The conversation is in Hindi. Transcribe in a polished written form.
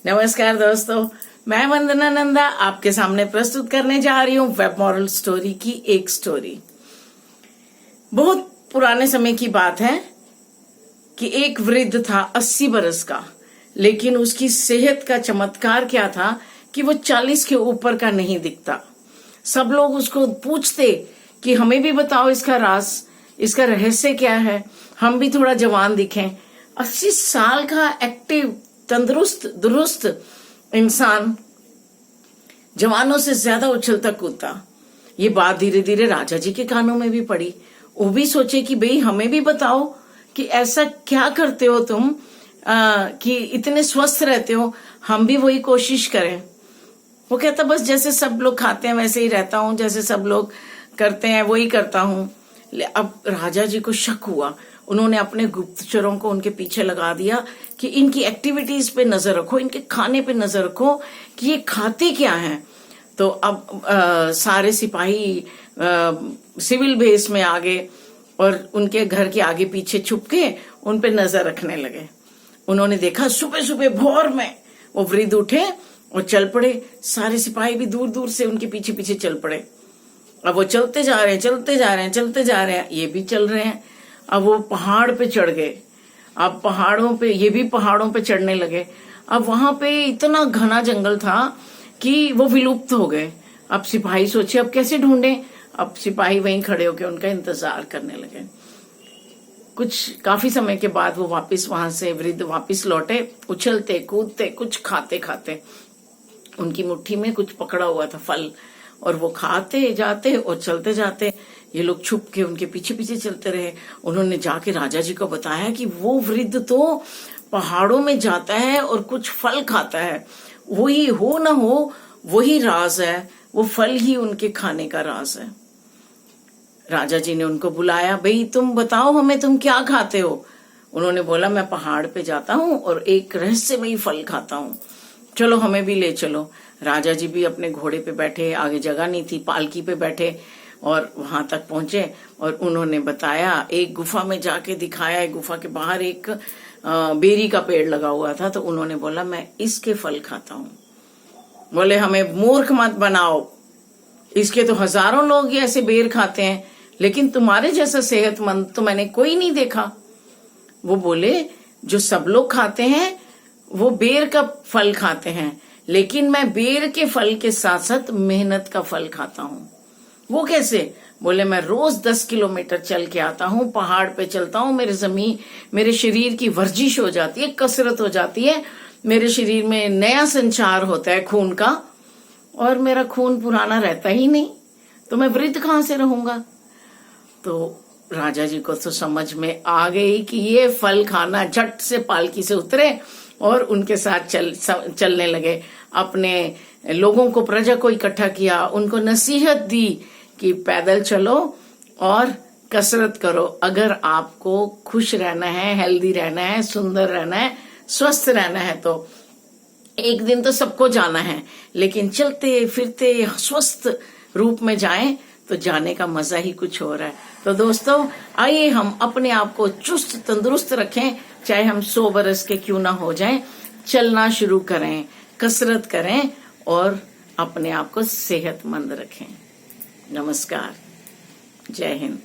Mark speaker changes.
Speaker 1: नमस्कार दोस्तों, मैं वंदना नंदा आपके सामने प्रस्तुत करने जा रही हूँ वेब मॉरल स्टोरी की एक स्टोरी। बहुत पुराने समय की बात है कि एक वृद्ध था 80 बरस का, लेकिन उसकी सेहत का चमत्कार क्या था कि वो 40 के ऊपर का नहीं दिखता। सब लोग उसको पूछते कि हमें भी बताओ इसका राज, इसका रहस्य क्या है, हम भी थोड़ा जवान दिखें। 80 साल का एक्टिव, तंदुरुस्त, दुरुस्त इंसान जवानों से ज्यादा उछलता कूदता। ये बात धीरे धीरे राजा जी के कानों में भी पड़ी। वो भी सोचे कि भाई हमें भी बताओ कि ऐसा क्या करते हो तुम कि इतने स्वस्थ रहते हो, हम भी वही कोशिश करें। वो कहता बस जैसे सब लोग खाते हैं वैसे ही रहता हूँ, जैसे सब लोग करते हैं वही करता हूँ। अब राजा जी को शक हुआ। उन्होंने अपने गुप्तचरों को उनके पीछे लगा दिया कि इनकी एक्टिविटीज पे नजर रखो, इनके खाने पे नजर रखो कि ये खाते क्या हैं। तो अब सारे सिपाही सिविल बेस में आ गए और उनके घर के आगे पीछे छुप के उन पे नजर रखने लगे। उन्होंने देखा सुबह सुबह भोर में वो वृद्ध उठे और चल पड़े। सारे सिपाही भी दूर दूर से उनके पीछे पीछे चल पड़े। अब वो चलते जा रहे हैं, चलते जा रहे हैं, चलते जा रहे हैं, ये भी चल रहे हैं। अब वो पहाड़ पे चढ़ गए। अब पहाड़ों पे, ये भी पहाड़ों पे चढ़ने लगे। अब वहां पे इतना घना जंगल था कि वो विलुप्त हो गए। अब सिपाही सोचे अब कैसे ढूंढे। अब सिपाही वहीं खड़े होकर उनका इंतजार करने लगे। कुछ काफी समय के बाद वो वापस वहां से वृद्ध वापस लौटे, उछलते कूदते, कुछ खाते खाते। उनकी मुट्ठी में कुछ पकड़ा हुआ था फल, और वो खाते जाते और चलते जाते। ये लोग छुप के उनके पीछे पीछे चलते रहे। उन्होंने जाके राजा जी को बताया कि वो वृद्ध तो पहाड़ों में जाता है और कुछ फल खाता है, वही हो ना हो वही राज है, वो फल ही उनके खाने का राज है। राजा जी ने उनको बुलाया, भाई तुम बताओ हमें, तुम क्या खाते हो। उन्होंने बोला मैं पहाड़ पे जाता हूँ और एक रहस्यमयी फल खाता हूँ, चलो हमें भी ले चलो। राजा जी भी अपने घोड़े पे बैठे, आगे जगह नहीं थी, पालकी पे बैठे और वहां तक पहुंचे। और उन्होंने बताया, एक गुफा में जाके दिखाया। एक गुफा के बाहर एक बेरी का पेड़ लगा हुआ था। तो उन्होंने बोला मैं इसके फल खाता हूँ। बोले हमें मूर्ख मत बनाओ, इसके तो हजारों लोग ऐसे बेर खाते हैं, लेकिन तुम्हारे जैसा सेहतमंद तो मैंने कोई नहीं देखा। वो बोले जो सब लोग खाते हैं वो बेर का फल खाते हैं, लेकिन मैं बेर के फल के साथ साथ मेहनत का फल खाता हूँ। वो कैसे? बोले मैं रोज 10 किलोमीटर चल के आता हूँ, पहाड़ पे चलता हूँ, मेरे शरीर की वर्जिश हो जाती है, कसरत हो जाती है, मेरे शरीर में नया संचार होता है खून का, और मेरा खून पुराना रहता ही नहीं, तो मैं वृद्ध कहाँ से रहूंगा। तो राजा जी को तो समझ में आ गई कि ये फल खाना। झट से पालकी से उतरे और उनके साथ चलने लगे। अपने लोगों को, प्रजा को इकट्ठा किया, उनको नसीहत दी कि पैदल चलो और कसरत करो। अगर आपको खुश रहना है, हेल्दी रहना है, सुंदर रहना है, स्वस्थ रहना है, तो एक दिन तो सबको जाना है, लेकिन चलते फिरते स्वस्थ रूप में जाएं तो जाने का मजा ही कुछ और है। तो दोस्तों आइए हम अपने आप को चुस्त तंदुरुस्त रखें, चाहे हम 100 बरस के क्यों ना हो जाएं। चलना शुरू करें, कसरत करें और अपने आप को सेहतमंद रखें। नमस्कार, जय हिंद।